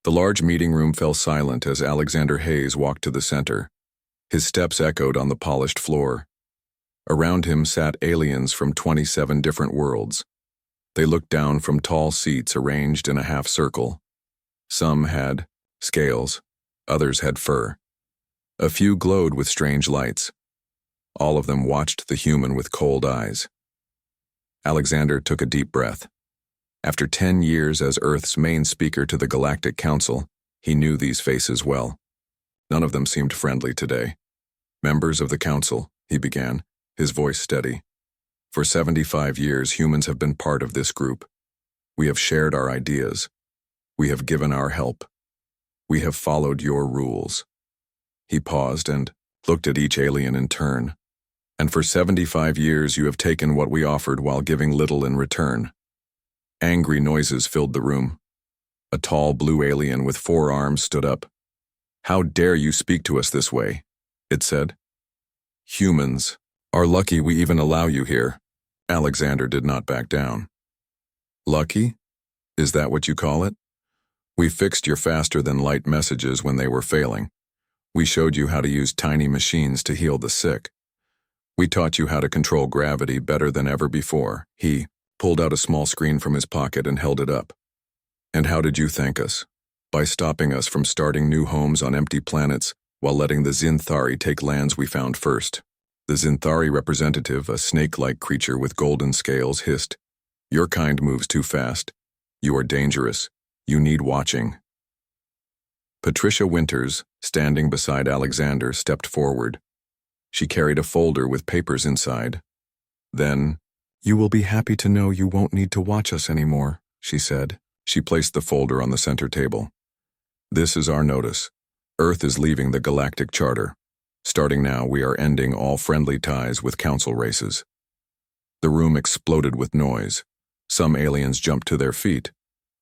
The large meeting room fell silent as Alexander Hayes walked to the center. His steps echoed on the polished floor. Around him sat aliens from 27 different worlds. They looked down from tall seats arranged in a half circle. Some had scales, others had fur. A few glowed with strange lights. All of them watched the human with cold eyes. Alexander took a deep breath. After 10 years as Earth's main speaker to the Galactic Council, he knew these faces well. None of them seemed friendly today. "Members of the Council," he began, his voice steady. "For 75 years, humans have been part of this group. We have shared our ideas. We have given our help. We have followed your rules." He paused and looked at each alien in turn. "And for 75 years you have taken what we offered while giving little in return." Angry noises filled the room. A tall blue alien with 4 arms stood up. "How dare you speak to us this way?" it said. "Humans are lucky we even allow you here." Alexander did not back down. "Lucky? Is that what you call it? We fixed your faster-than-light messages when they were failing. We showed you how to use tiny machines to heal the sick. We taught you how to control gravity better than ever before." He pulled out a small screen from his pocket and held it up. "And how did you thank us? By stopping us from starting new homes on empty planets while letting the Zinthari take lands we found first." The Zinthari representative, a snake-like creature with golden scales, hissed, "Your kind moves too fast. You are dangerous. You need watching." Patricia Winters, standing beside Alexander, stepped forward. She carried a folder with papers inside. Then, "You will be happy to know you won't need to watch us anymore," she said. She placed the folder on the center table. "This is our notice. Earth is leaving the Galactic Charter. Starting now, we are ending all friendly ties with council races." The room exploded with noise. Some aliens jumped to their feet.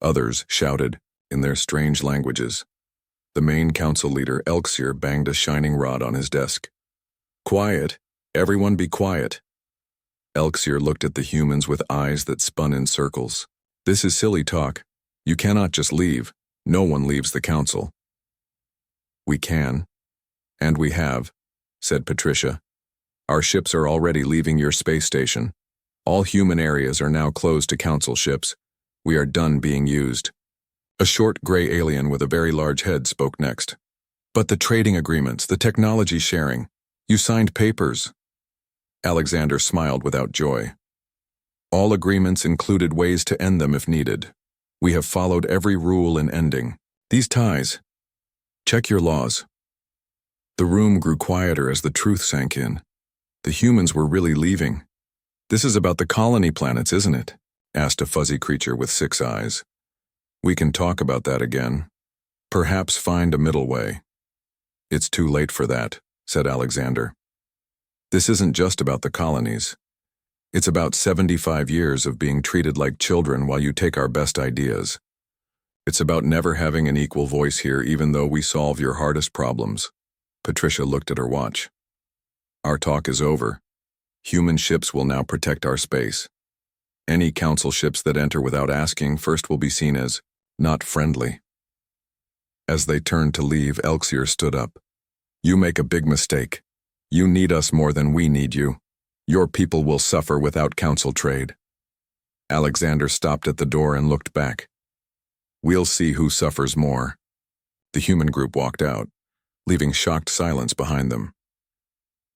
Others shouted in their strange languages. The main council leader, Elxir, banged a shining rod on his desk. "Quiet. Everyone be quiet." Elxir looked at the humans with eyes that spun in circles. "This is silly talk. You cannot just leave. No one leaves the council." "We can. And we have," said Patricia. "Our ships are already leaving your space station. All human areas are now closed to council ships. We are done being used." A short gray alien with a very large head spoke next. "But the trading agreements, the technology sharing. You signed papers." Alexander smiled without joy. "All agreements included ways to end them if needed. We have followed every rule in ending these ties. Check your laws." The room grew quieter as the truth sank in. The humans were really leaving. "This is about the colony planets, isn't it?" asked a fuzzy creature with 6 eyes. "We can talk about that again. Perhaps find a middle way." "It's too late for that," said Alexander. "This isn't just about the colonies. It's about 75 years of being treated like children while you take our best ideas. It's about never having an equal voice here even though we solve your hardest problems." Patricia looked at her watch. "Our talk is over. Human ships will now protect our space. Any council ships that enter without asking first will be seen as not friendly." As they turned to leave, Elxir stood up. "You make a big mistake. You need us more than we need you. Your people will suffer without council trade." Alexander stopped at the door and looked back. "We'll see who suffers more." The human group walked out, leaving shocked silence behind them.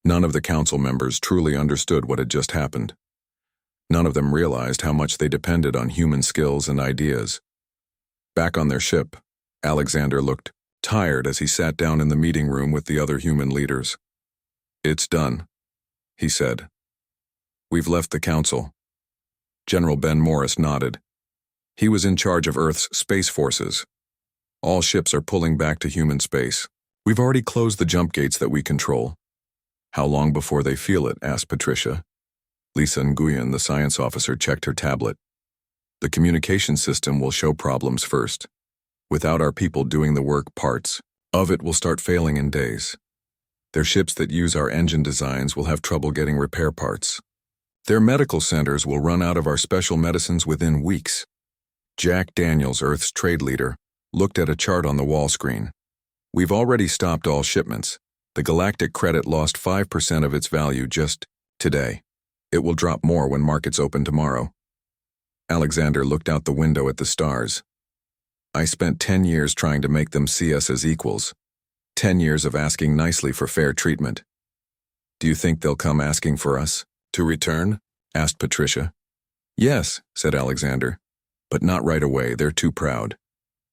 None of the council members truly understood what had just happened. None of them realized how much they depended on human skills and ideas. Back on their ship, Alexander looked tired as he sat down in the meeting room with the other human leaders. "It's done," he said. "We've left the council." General Ben Morris nodded. He was in charge of Earth's space forces. "All ships are pulling back to human space. We've already closed the jump gates that we control." "How long before they feel it?" asked Patricia. Lisa Nguyen, the science officer, checked her tablet. "The communication system will show problems first. Without our people doing the work, parts of it will start failing in days. Their ships that use our engine designs will have trouble getting repair parts. Their medical centers will run out of our special medicines within weeks." Jack Daniels, Earth's trade leader, looked at a chart on the wall screen. We've already stopped all shipments. The Galactic credit lost 5% of its value just today. It will drop more when markets open tomorrow. Alexander looked out the window at the stars. I spent 10 years trying to make them see us as equals. 10 years of asking nicely for fair treatment. Do you think they'll come asking for us to return? Asked Patricia. Yes, said Alexander, but not right away. They're too proud.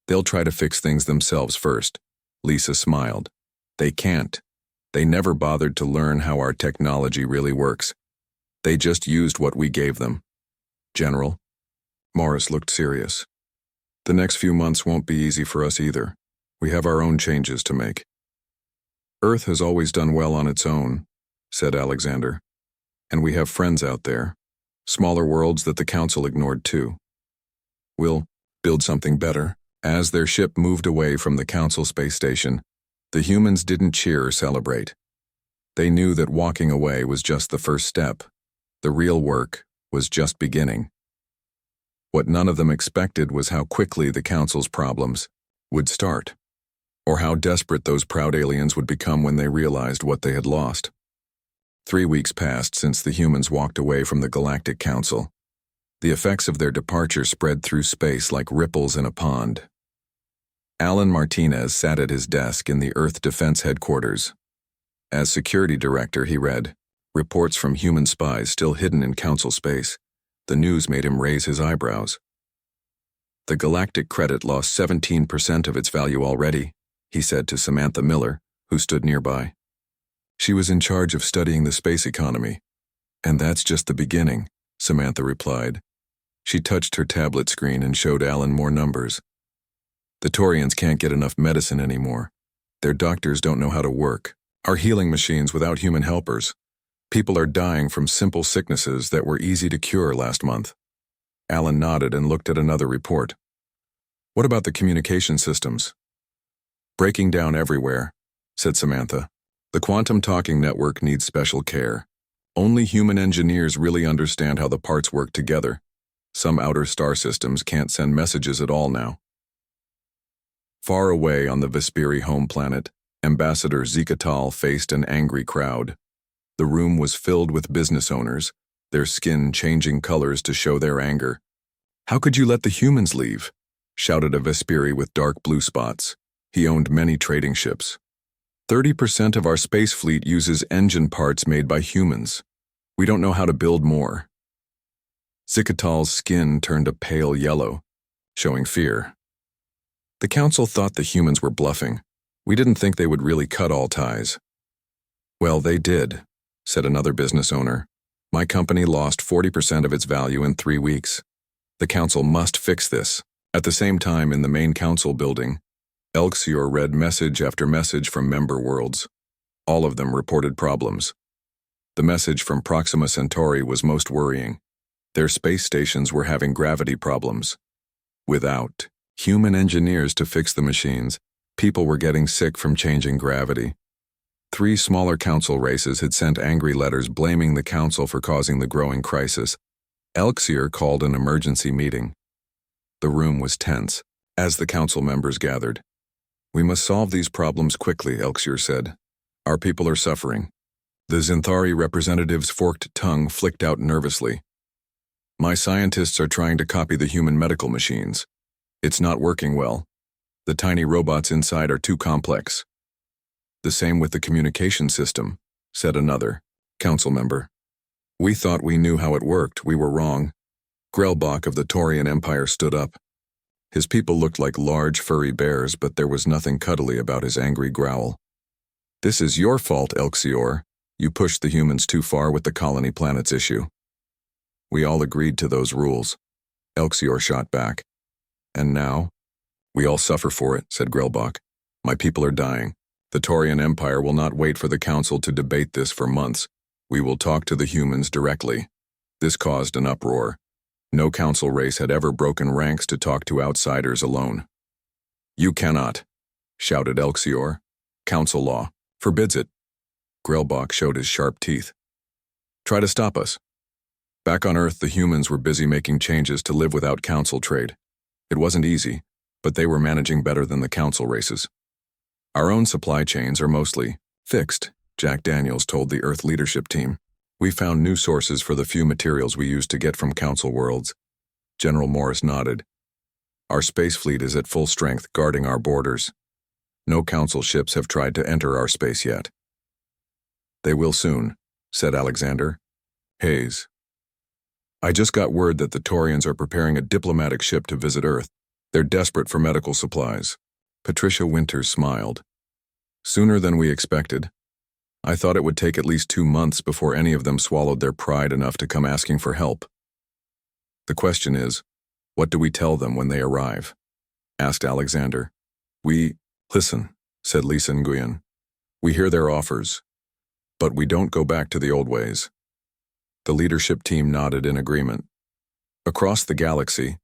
They'll try to fix things themselves first. Lisa smiled. They can't. They never bothered to learn how our technology really works. They just used what we gave them. General? Morris looked serious. The next few months won't be easy for us either. We have our own changes to make. Earth has always done well on its own, said Alexander. And we have friends out there. Smaller worlds that the Council ignored too. We'll build something better. As their ship moved away from the Council space station, the humans didn't cheer or celebrate. They knew that walking away was just the first step. The real work was just beginning. What none of them expected was how quickly the Council's problems would start, or how desperate those proud aliens would become when they realized what they had lost. 3 weeks passed since the humans walked away from the Galactic Council. The effects of their departure spread through space like ripples in a pond. Alan Martinez sat at his desk in the Earth Defense Headquarters. As security director, he read reports from human spies still hidden in Council space. The news made him raise his eyebrows. The Galactic credit lost 17% of its value already, he said to Samantha Miller, who stood nearby. She was in charge of studying the space economy. And that's just the beginning, Samantha replied. She touched her tablet screen and showed Alan more numbers. The Torians can't get enough medicine anymore. Their doctors don't know how to work. Our healing machines without human helpers. People are dying from simple sicknesses that were easy to cure last month. Alan nodded and looked at another report. What about the communication systems? Breaking down everywhere, said Samantha. The quantum talking network needs special care. Only human engineers really understand how the parts work together. Some outer star systems can't send messages at all now. Far away on the Vesperi home planet, Ambassador Zikatal faced an angry crowd. The room was filled with business owners, their skin changing colors to show their anger. How could you let the humans leave? Shouted a Vesperi with dark blue spots. He owned many trading ships. 30% of our space fleet uses engine parts made by humans. We don't know how to build more. Zikatal's skin turned a pale yellow, showing fear. The Council thought the humans were bluffing. We didn't think they would really cut all ties. Well, they did, said another business owner. My company lost 40% of its value in 3 weeks. The Council must fix this. At the same time, in the main Council building, Elxior read message after message from member worlds. All of them reported problems. The message from Proxima Centauri was most worrying. Their space stations were having gravity problems. Without human engineers to fix the machines, people were getting sick from changing gravity. 3 smaller Council races had sent angry letters blaming the Council for causing the growing crisis. Elxior called an emergency meeting. The room was tense as the Council members gathered. We must solve these problems quickly, Elxior said. Our people are suffering. The Zinthari representative's forked tongue flicked out nervously. My scientists are trying to copy the human medical machines. It's not working well. The tiny robots inside are too complex. The same with the communication system, said another Council member. We thought we knew how it worked. We were wrong. Grelbach of the Taurian Empire stood up. His people looked like large, furry bears, but there was nothing cuddly about his angry growl. This is your fault, Elxior. You pushed the humans too far with the colony planets issue. We all agreed to those rules. Elxior shot back. And now? We all suffer for it, said Grelbach. My people are dying. The Taurian Empire will not wait for the Council to debate this for months. We will talk to the humans directly. This caused an uproar. No Council race had ever broken ranks to talk to outsiders alone. You cannot, shouted Elxior. Council law forbids it. Grelbach showed his sharp teeth. Try to stop us. Back on Earth, the humans were busy making changes to live without Council trade. It wasn't easy, but they were managing better than the council races. Our own supply chains are mostly fixed, Jack Daniels told the Earth leadership team. We found new sources for the few materials we used to get from council worlds. General Morris nodded. Our space fleet is at full strength guarding our borders. No council ships have tried to enter our space yet. They will soon, said Alexander Hayes. I just got word that the Taurians are preparing a diplomatic ship to visit Earth. They're desperate for medical supplies. Patricia Winters smiled. Sooner than we expected. I thought it would take at least 2 months before any of them swallowed their pride enough to come asking for help. The question is, what do we tell them when they arrive? Asked Alexander. Listen, said Lisa Nguyen. We hear their offers, but we don't go back to the old ways. The leadership team nodded in agreement. Across the galaxy,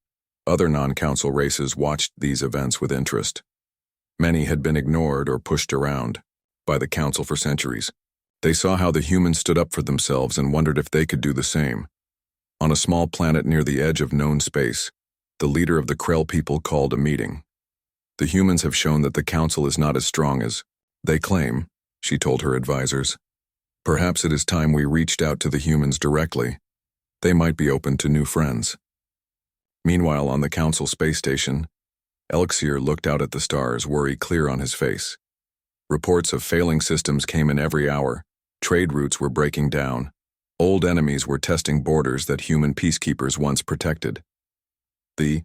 other non-council races watched these events with interest. Many had been ignored or pushed around by the council for centuries. They saw how the humans stood up for themselves and wondered if they could do the same. On a small planet near the edge of known space, the leader of the Krell people called a meeting. The humans have shown that the council is not as strong as they claim, she told her advisors. Perhaps it is time we reached out to the humans directly. They might be open to new friends. Meanwhile, on the council space station, Elixir looked out at the stars, worry clear on his face. Reports of failing systems came in every hour. Trade routes were breaking down. Old enemies were testing borders that human peacekeepers once protected. The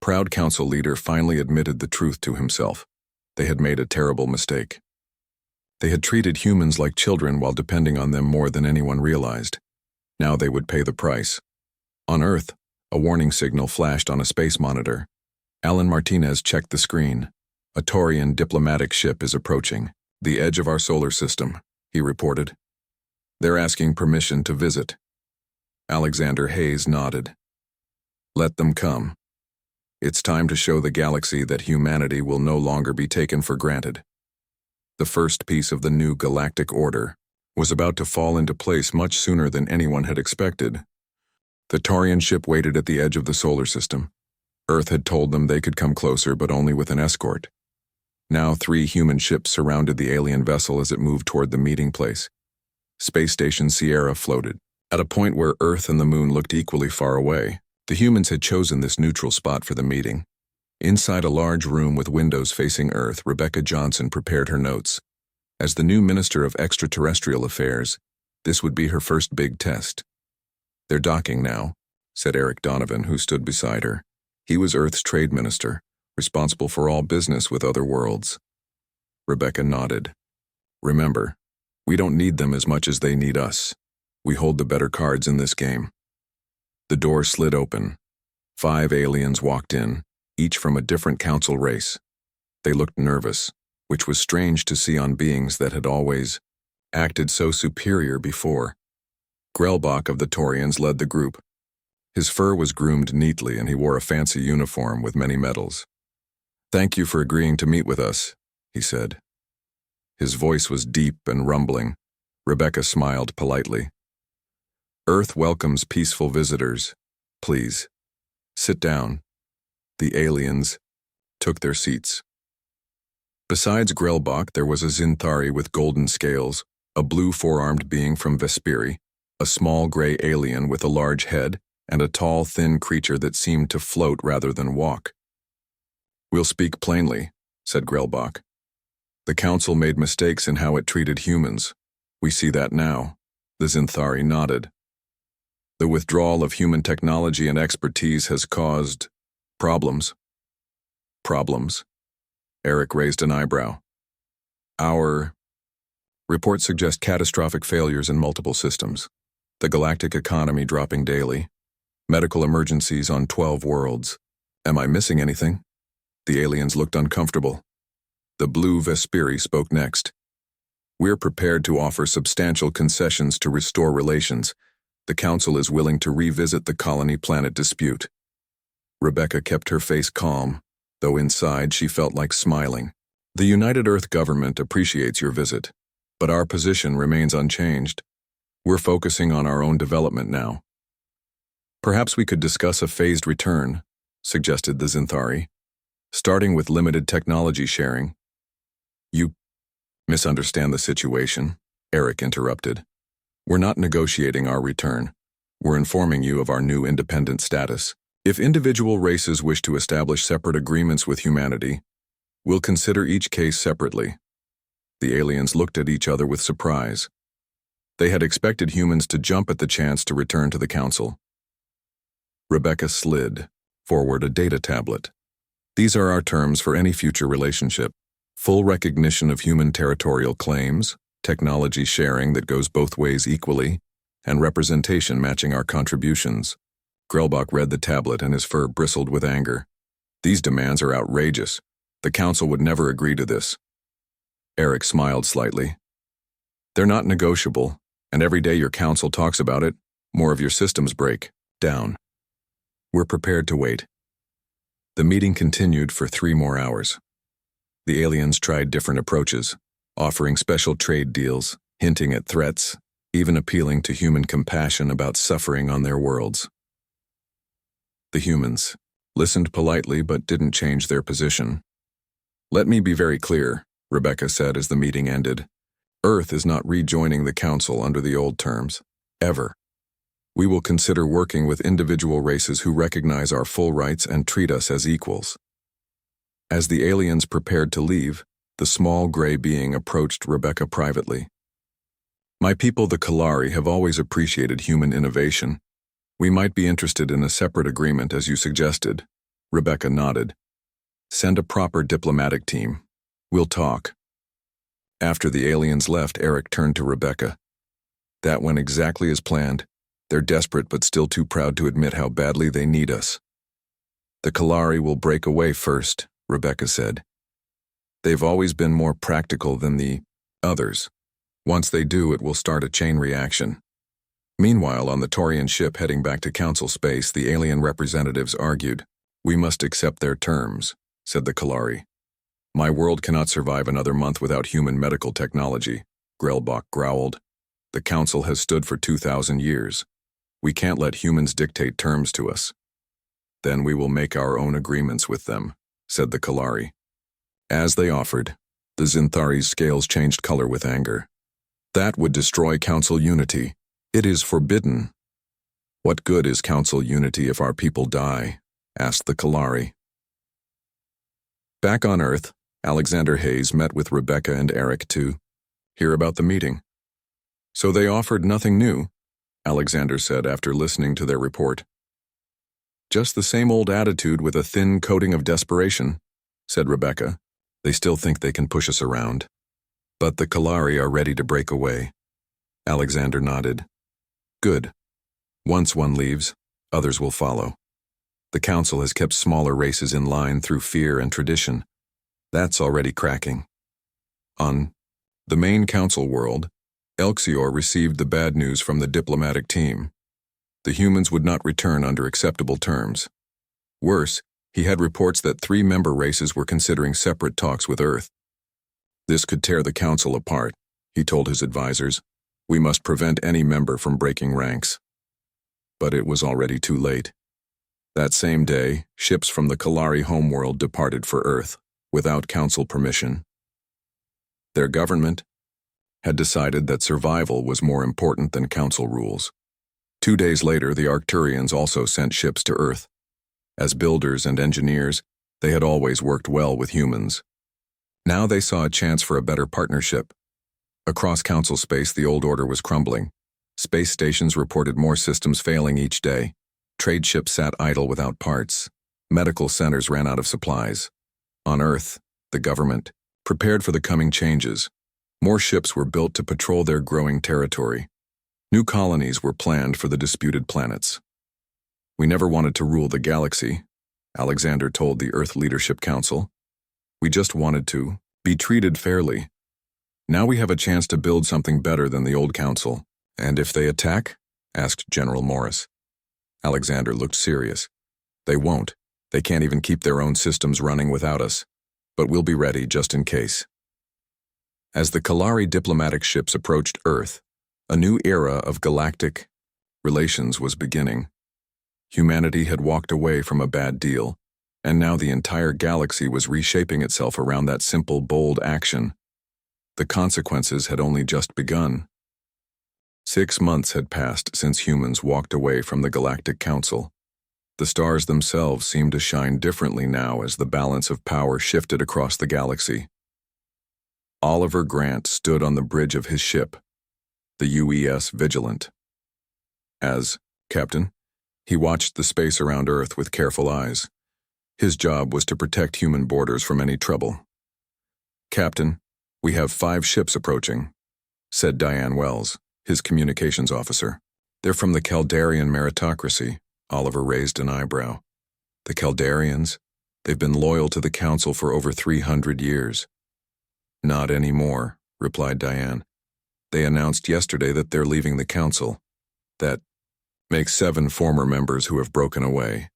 proud council leader finally admitted the truth to himself. They had made a terrible mistake. They had treated humans like children while depending on them more than anyone realized. Now they would pay the price. On Earth, a warning signal flashed on a space monitor. Alan Martinez checked the screen. A Taurian diplomatic ship is approaching the edge of our solar system, he reported. They're asking permission to visit. Alexander Hayes nodded. Let them come. It's time to show the galaxy that humanity will no longer be taken for granted. The first piece of the new galactic order was about to fall into place much sooner than anyone had expected. The Taurian ship waited at the edge of the solar system. Earth had told them they could come closer, but only with an escort. Now 3 human ships surrounded the alien vessel as it moved toward the meeting place. Space Station Sierra floated. At a point where Earth and the Moon looked equally far away, the humans had chosen this neutral spot for the meeting. Inside a large room with windows facing Earth, Rebecca Johnson prepared her notes. As the new Minister of Extraterrestrial Affairs, this would be her first big test. They're docking now, said Eric Donovan, who stood beside her. He was Earth's trade minister, responsible for all business with other worlds. Rebecca nodded. Remember, we don't need them as much as they need us. We hold the better cards in this game. The door slid open. 5 aliens walked in, each from a different council race. They looked nervous, which was strange to see on beings that had always acted so superior before. Grelbach of the Taurians led the group. His fur was groomed neatly and he wore a fancy uniform with many medals. Thank you for agreeing to meet with us, he said. His voice was deep and rumbling. Rebecca smiled politely. Earth welcomes peaceful visitors. Please, sit down. The aliens took their seats. Besides Grelbach, there was a Zinthari with golden scales, a blue four-armed being from Vesperi, a small gray alien with a large head, and a tall, thin creature that seemed to float rather than walk. We'll speak plainly, said Grelbach. The council made mistakes in how it treated humans. We see that now. The Zinthari nodded. The withdrawal of human technology and expertise has caused problems. Problems? Eric raised an eyebrow. Our reports suggest catastrophic failures in multiple systems. The galactic economy dropping daily. Medical emergencies on 12 worlds. Am I missing anything? The aliens looked uncomfortable. The blue Vesperi spoke next. We're prepared to offer substantial concessions to restore relations. The Council is willing to revisit the colony planet dispute. Rebecca kept her face calm, though inside she felt like smiling. The United Earth government appreciates your visit, but our position remains unchanged. We're focusing on our own development now. Perhaps we could discuss a phased return, suggested the Zinthari. starting with limited technology sharing. You misunderstand the situation, Eric interrupted. We're not negotiating our return. We're informing you of our new independent status. If individual races wish to establish separate agreements with humanity, we'll consider each case separately. The aliens looked at each other with surprise. They had expected humans to jump at the chance to return to the council. Rebecca slid forward a data tablet. These are our terms for any future relationship. Full recognition of human territorial claims, technology sharing that goes both ways equally, and representation matching our contributions. Grelbach read the tablet and his fur bristled with anger. These demands are outrageous. The council would never agree to this. Eric smiled slightly. They're not negotiable, and every day your council talks about it, more of your systems break down. We're prepared to wait. The meeting continued for 3 more hours. The aliens tried different approaches, offering special trade deals, hinting at threats, even appealing to human compassion about suffering on their worlds. The humans listened politely but didn't change their position. Let me be very clear, Rebecca said as the meeting ended. Earth is not rejoining the council under the old terms, ever. We will consider working with individual races who recognize our full rights and treat us as equals. As the aliens prepared to leave, the small gray being approached Rebecca privately. My people, the Kalari, have always appreciated human innovation. We might be interested in a separate agreement as you suggested. Rebecca nodded. Send a proper diplomatic team. We'll talk. After the aliens left, Eric turned to Rebecca. That went exactly as planned. They're desperate but still too proud to admit how badly they need us. The Kalari will break away first, Rebecca said. They've always been more practical than the others. Once they do, it will start a chain reaction. Meanwhile, on the Taurian ship heading back to council space, the alien representatives argued. We must accept their terms, said the Kalari. My world cannot survive another month without human medical technology, Grelbach growled. The council has stood for 2,000 years. We can't let humans dictate terms to us. Then we will make our own agreements with them, said the Kalari. As they offered, the Zinthari's scales changed color with anger. That would destroy council unity. It is forbidden. What good is council unity if our people die? Asked the Kalari. Back on Earth, Alexander Hayes met with Rebecca and Eric to hear about the meeting. So they offered nothing new, Alexander said after listening to their report. Just the same old attitude with a thin coating of desperation, said Rebecca. They still think they can push us around. But the Kalari are ready to break away. Alexander nodded. Good. Once one leaves, others will follow. The council has kept smaller races in line through fear and tradition. That's already cracking. On the main council world, Elxior received the bad news from the diplomatic team. The humans would not return under acceptable terms. Worse, he had reports that 3 member races were considering separate talks with Earth. This could tear the council apart, he told his advisors. We must prevent any member from breaking ranks. But it was already too late. That same day, ships from the Kalari homeworld departed for Earth, without council permission. Their government had decided that survival was more important than council rules. 2 days later, the Arcturians also sent ships to Earth. As builders and engineers, they had always worked well with humans. Now they saw a chance for a better partnership. Across council space, the old order was crumbling. Space stations reported more systems failing each day. Trade ships sat idle without parts. Medical centers ran out of supplies. On Earth, the government prepared for the coming changes. More ships were built to patrol their growing territory. New colonies were planned for the disputed planets. We never wanted to rule the galaxy, Alexander told the Earth Leadership Council. We just wanted to be treated fairly. Now we have a chance to build something better than the old council. And if they attack? Asked General Morris. Alexander looked serious. They won't. They can't even keep their own systems running without us. But we'll be ready just in case. As the Kalari diplomatic ships approached Earth, a new era of galactic relations was beginning. Humanity had walked away from a bad deal, And now the entire galaxy was reshaping itself around that simple, bold action. The consequences had only just begun. 6 months had passed since humans walked away from the Galactic Council. The stars themselves seemed to shine differently now as the balance of power shifted across the galaxy. Oliver Grant stood on the bridge of his ship, the UES Vigilant. As captain, he watched the space around Earth with careful eyes. His job was to protect human borders from any trouble. "Captain, we have 5 ships approaching," said Diane Wells, his communications officer. "They're from the Caldarian meritocracy." Oliver raised an eyebrow. "The Caldarians? They've been loyal to the Council for over 300 years. "Not anymore," replied Diane. "They announced yesterday that they're leaving the Council. That makes 7 former members who have broken away."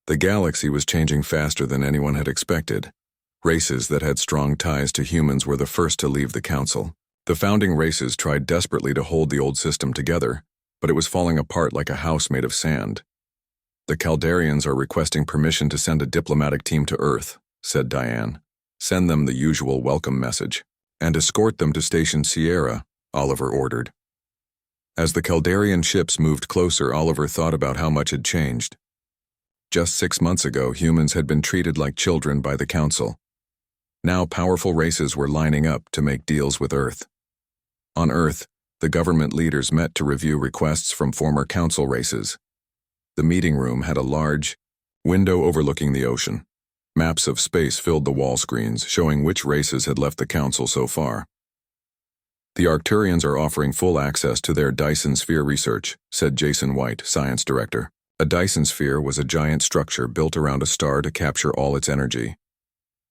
The galaxy was changing faster than anyone had expected. Races that had strong ties to humans were the first to leave the Council. The founding races tried desperately to hold the old system together, but it was falling apart like a house made of sand. "The Caldarians are requesting permission to send a diplomatic team to Earth," said Diane. "Send them the usual welcome message, and escort them to Station Sierra," Oliver ordered. As the Caldarian ships moved closer, Oliver thought about how much had changed. Just 6 months ago, humans had been treated like children by the Council. Now powerful races were lining up to make deals with Earth. On Earth, the government leaders met to review requests from former Council races. The meeting room had a large window overlooking the ocean. Maps of space filled the wall screens, showing which races had left the Council so far. "The Arcturians are offering full access to their Dyson Sphere research," said Jason White, science director. A Dyson Sphere was a giant structure built around a star to capture all its energy.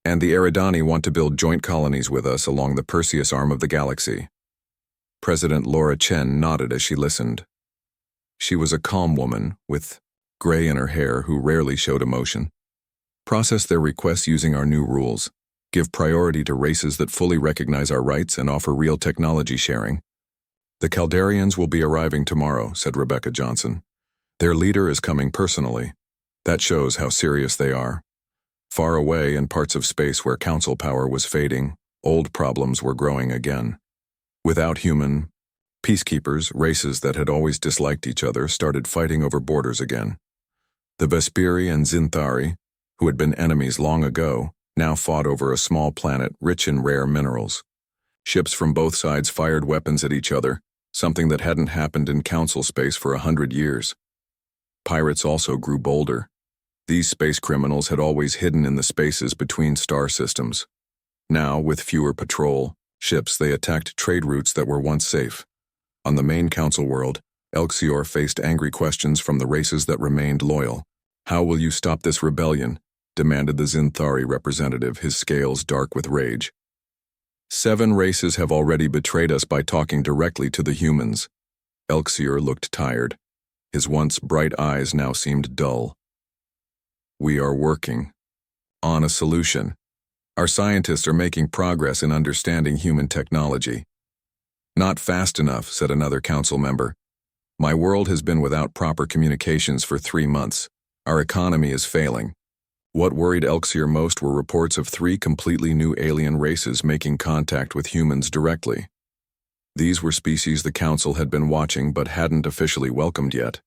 "And the Eridani want to build joint colonies with us along the Perseus arm of the galaxy." President Laura Chen nodded as she listened. She was a calm woman, with gray in her hair, who rarely showed emotion. "Process their requests using our new rules. Give priority to races that fully recognize our rights and offer real technology sharing." "The Caldarians will be arriving tomorrow," said Rebecca Johnson. "Their leader is coming personally. That shows how serious they are." Far away in parts of space where Council power was fading, old problems were growing again. Without human peacekeepers, races that had always disliked each other started fighting over borders again. The Vesperi and Zinthari, who had been enemies long ago, now fought over a small planet rich in rare minerals. Ships from both sides fired weapons at each other, something that hadn't happened in Council space for 100 years. Pirates also grew bolder. These space criminals had always hidden in the spaces between star systems. Now, with fewer patrol ships, they attacked trade routes that were once safe. On the main Council world, Elxior faced angry questions from the races that remained loyal. "How will you stop this rebellion?" demanded the Zinthari representative, his scales dark with rage. "7 races have already betrayed us by talking directly to the humans." Elxior looked tired. His once bright eyes now seemed dull. "We are working on a solution. Our scientists are making progress in understanding human technology." "Not fast enough," said another Council member. "My world has been without proper communications for 3 months. Our economy is failing." What worried Elxior most were reports of 3 completely new alien races making contact with humans directly. These were species the Council had been watching but hadn't officially welcomed yet.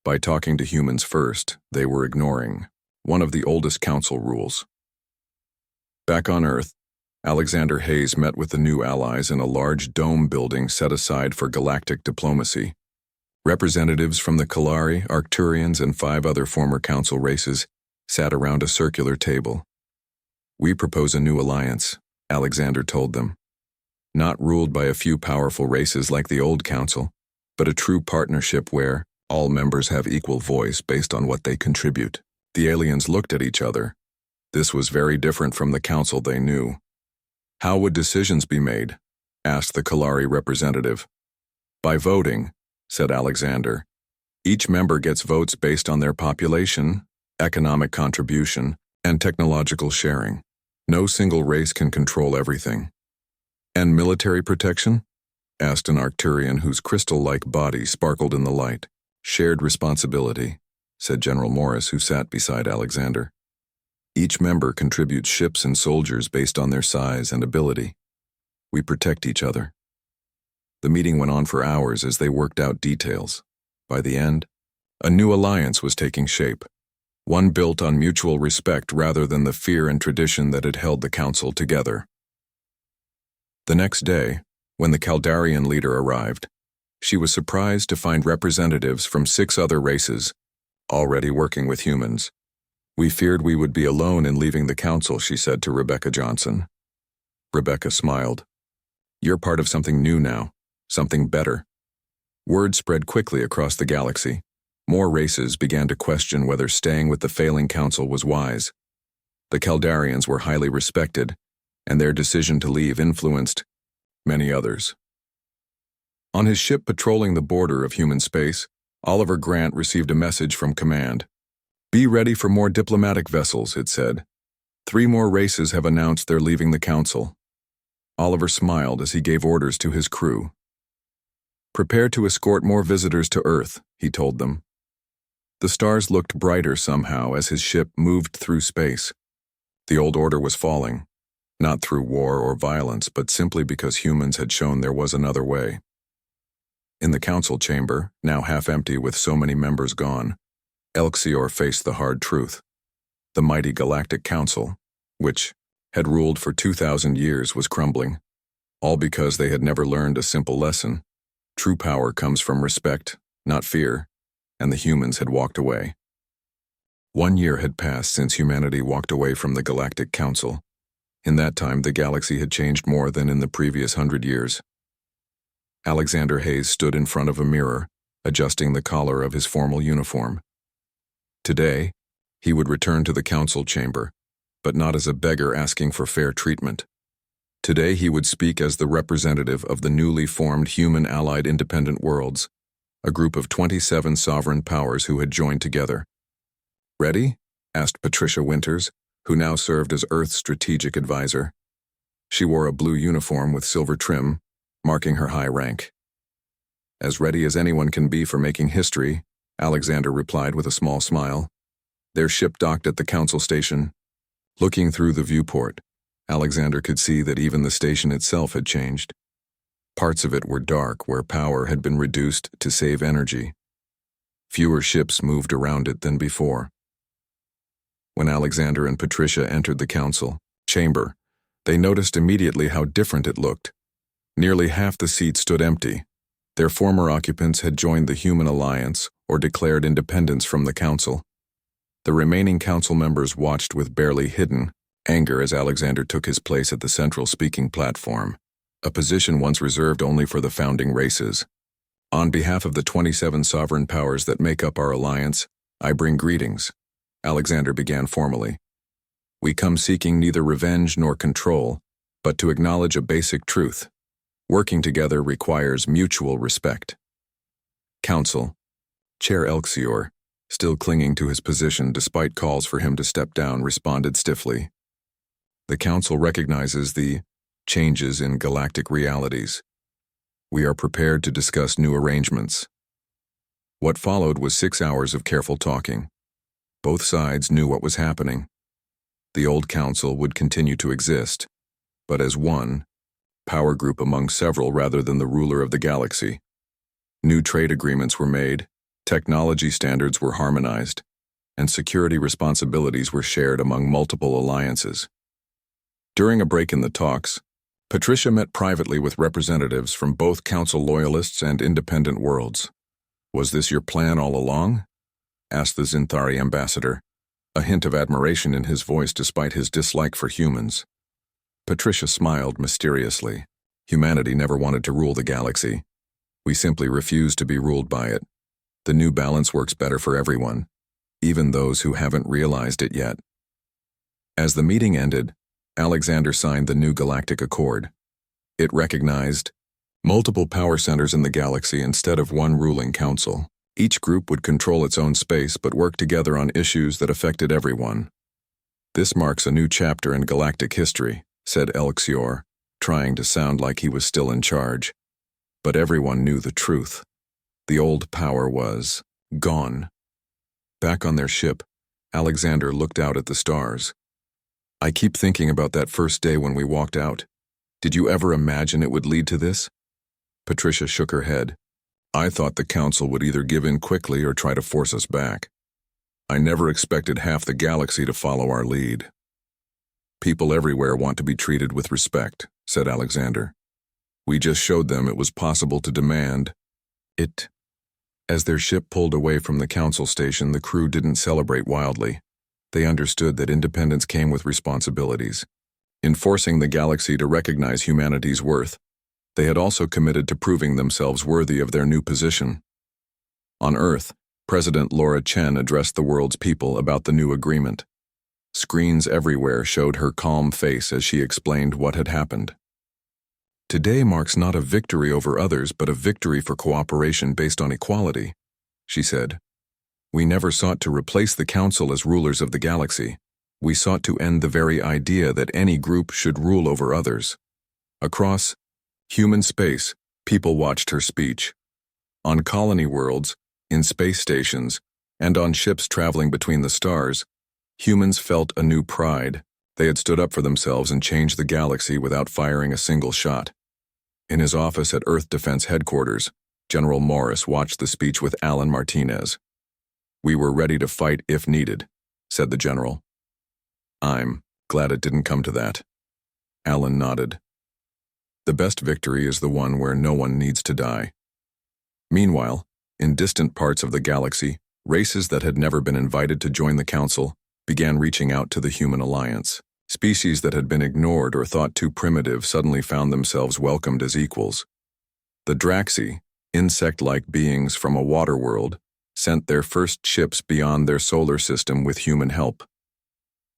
By talking to humans first, they were ignoring one of the oldest Council rules. Back on Earth, Alexander Hayes met with the new allies in a large dome building set aside for galactic diplomacy. Representatives from the Kalari, Arcturians, and 5 other former Council races sat around a circular table. "We propose a new alliance," Alexander told them. "Not ruled by a few powerful races like the old Council, but a true partnership where all members have equal voice based on what they contribute." The aliens looked at each other. This was very different from the Council they knew. "How would decisions be made?" asked the Kalari representative. "By voting," said Alexander. "Each member gets votes based on their population, economic contribution, and technological sharing. No single race can control everything." "And military protection?" asked an Arcturian whose crystal-like body sparkled in the light. "Shared responsibility," said General Morris, who sat beside Alexander. Each member contributes ships and soldiers based on their size and ability. We protect each other. The meeting went on for hours as they worked out details. By the end, a new alliance was taking shape, one built on mutual respect rather than the fear and tradition that had held the council together. The next day, when the Kaldarian leader arrived, she was surprised to find representatives from 6 other races, already working with humans. "We feared we would be alone in leaving the council," she said to Rebecca Johnson. Rebecca smiled. "You're part of something new now, something better." Word spread quickly across the galaxy. More races began to question whether staying with the failing council was wise. The Kaldarians were highly respected, and their decision to leave influenced many others. On his ship patrolling the border of human space, Oliver Grant received a message from command. "Be ready for more diplomatic vessels," it said. 3 more races have announced they're leaving the council. Oliver smiled as he gave orders to his crew. "Prepare to escort more visitors to Earth," he told them. The stars looked brighter somehow as his ship moved through space. The old order was falling, not through war or violence, but simply because humans had shown there was another way. In the council chamber, now half empty with so many members gone, Elxior faced the hard truth. The mighty Galactic Council, which had ruled for 2,000 years, was crumbling, all because they had never learned a simple lesson. True power comes from respect, not fear, and the humans had walked away. 1 year had passed since humanity walked away from the Galactic Council. In that time, the galaxy had changed more than in the previous 100 years. Alexander Hayes stood in front of a mirror, adjusting the collar of his formal uniform. Today, he would return to the council chamber, but not as a beggar asking for fair treatment. Today he would speak as the representative of the newly formed Human Allied Independent Worlds, a group of 27 sovereign powers who had joined together. "Ready?" asked Patricia Winters, who now served as Earth's strategic advisor. She wore a blue uniform with silver trim, marking her high rank. "As ready as anyone can be for making history," Alexander replied with a small smile. Their ship docked at the council station. Looking through the viewport, Alexander could see that even the station itself had changed. Parts of it were dark, where power had been reduced to save energy. Fewer ships moved around it than before. When Alexander and Patricia entered the council chamber, they noticed immediately how different it looked. Nearly half the seats stood empty. Their former occupants had joined the Human Alliance or declared independence from the council. The remaining council members watched with barely hidden anger as Alexander took his place at the central speaking platform, a position once reserved only for the founding races. "On behalf of the 27 sovereign powers that make up our alliance, I bring greetings," Alexander began formally. "We come seeking neither revenge nor control, but to acknowledge a basic truth. Working together requires mutual respect." Council. Chair Elxior, still clinging to his position despite calls for him to step down, responded stiffly. "The Council recognizes the changes in galactic realities. We are prepared to discuss new arrangements." What followed was 6 hours of careful talking. Both sides knew what was happening. The old council would continue to exist, but as one power group among several rather than the ruler of the galaxy. New trade agreements were made, technology standards were harmonized, and security responsibilities were shared among multiple alliances. During a break in the talks, Patricia met privately with representatives from both council loyalists and independent worlds. "Was this your plan all along?" asked the Zinthari ambassador, a hint of admiration in his voice despite his dislike for humans. Patricia smiled mysteriously. "Humanity never wanted to rule the galaxy. We simply refused to be ruled by it. The new balance works better for everyone, even those who haven't realized it yet." As the meeting ended, Alexander signed the new Galactic Accord. It recognized multiple power centers in the galaxy instead of one ruling council. Each group would control its own space but work together on issues that affected everyone. "This marks a new chapter in galactic history," said Elxior, trying to sound like he was still in charge. But everyone knew the truth. The old power was gone. Back on their ship, Alexander looked out at the stars. I keep thinking about that first day when we walked out. Did you ever imagine it would lead to this? Patricia shook her head. I thought the council would either give in quickly or try to force us back. I never expected half the galaxy to follow our lead. People everywhere want to be treated with respect, said Alexander. We just showed them it was possible to demand it. As their ship pulled away from the council station, the crew didn't celebrate wildly. They understood that independence came with responsibilities. In forcing the galaxy to recognize humanity's worth, they had also committed to proving themselves worthy of their new position. On Earth, President Laura Chen addressed the world's people about the new agreement. Screens everywhere showed her calm face as she explained what had happened. Today marks not a victory over others, but a victory for cooperation based on equality, she said. We never sought to replace the Council as rulers of the galaxy. We sought to end the very idea that any group should rule over others. Across human space, people watched her speech. On colony worlds, in space stations, and on ships traveling between the stars, humans felt a new pride. They had stood up for themselves and changed the galaxy without firing a single shot. In his office at Earth Defense Headquarters, General Morris watched the speech with Alan Martinez. We were ready to fight if needed, said the general. I'm glad it didn't come to that. Alan nodded. The best victory is the one where no one needs to die. Meanwhile, in distant parts of the galaxy, races that had never been invited to join the Council began reaching out to the Human Alliance. Species that had been ignored or thought too primitive suddenly found themselves welcomed as equals. The Draxi, insect-like beings from a water world, sent their first ships beyond their solar system with human help.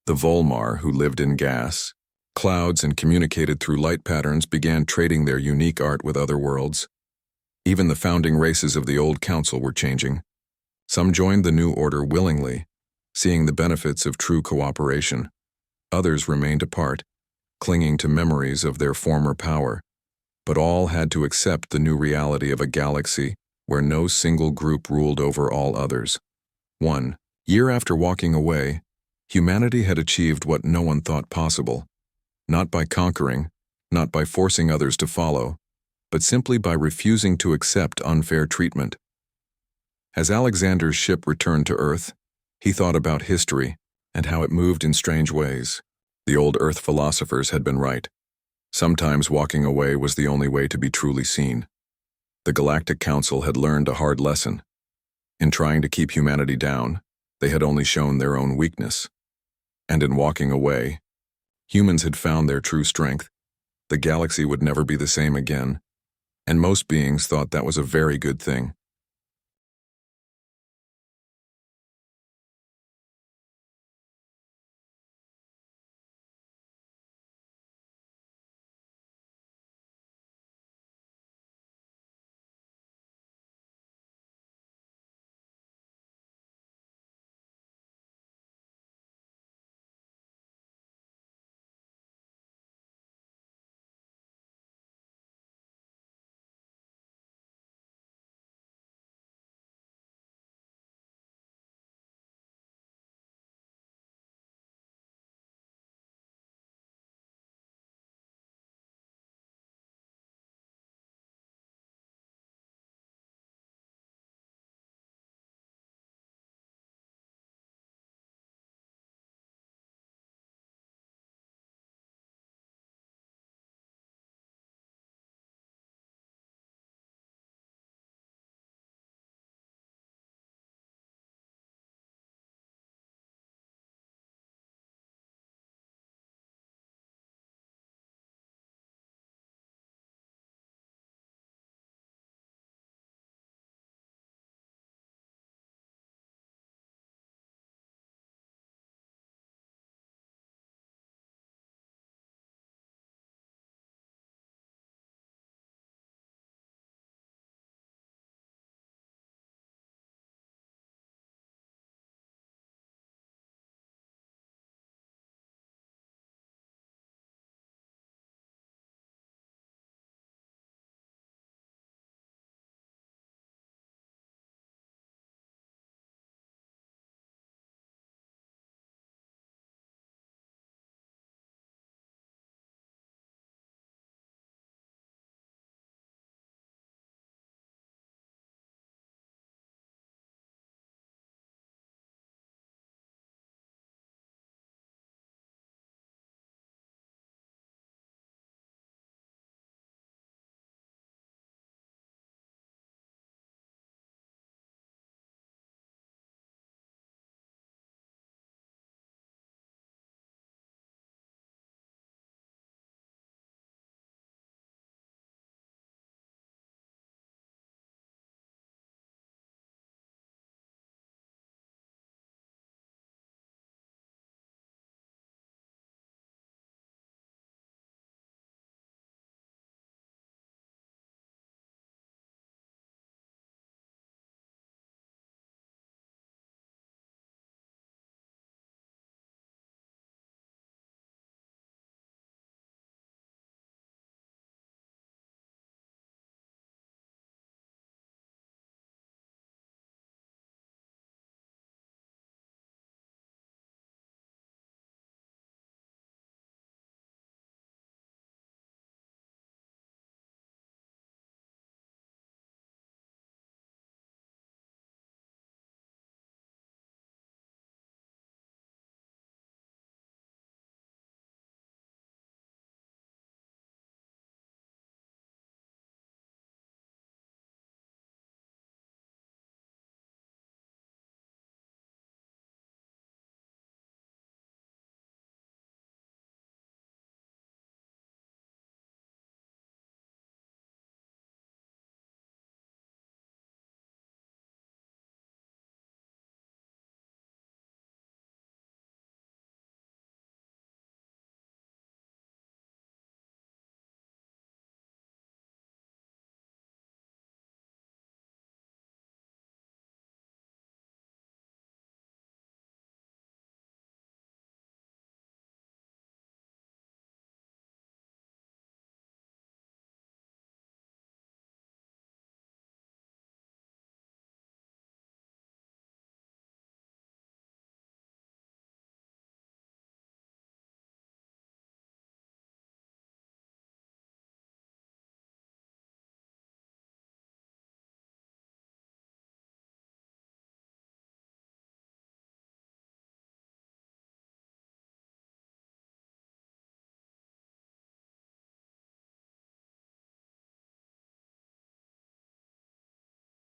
The Volmar, who lived in gas, clouds, and communicated through light patterns, began trading their unique art with other worlds. Even the founding races of the old Council were changing. Some joined the new order willingly, seeing the benefits of true cooperation. Others remained apart, clinging to memories of their former power. But all had to accept the new reality of a galaxy where no single group ruled over all others. 1 year after walking away, humanity had achieved what no one thought possible. Not by conquering, not by forcing others to follow, but simply by refusing to accept unfair treatment. As Alexander's ship returned to Earth, he thought about history and how it moved in strange ways. The old Earth philosophers had been right. Sometimes walking away was the only way to be truly seen. The Galactic Council had learned a hard lesson. In trying to keep humanity down, they had only shown their own weakness. And in walking away, humans had found their true strength. The galaxy would never be the same again, and most beings thought that was a very good thing.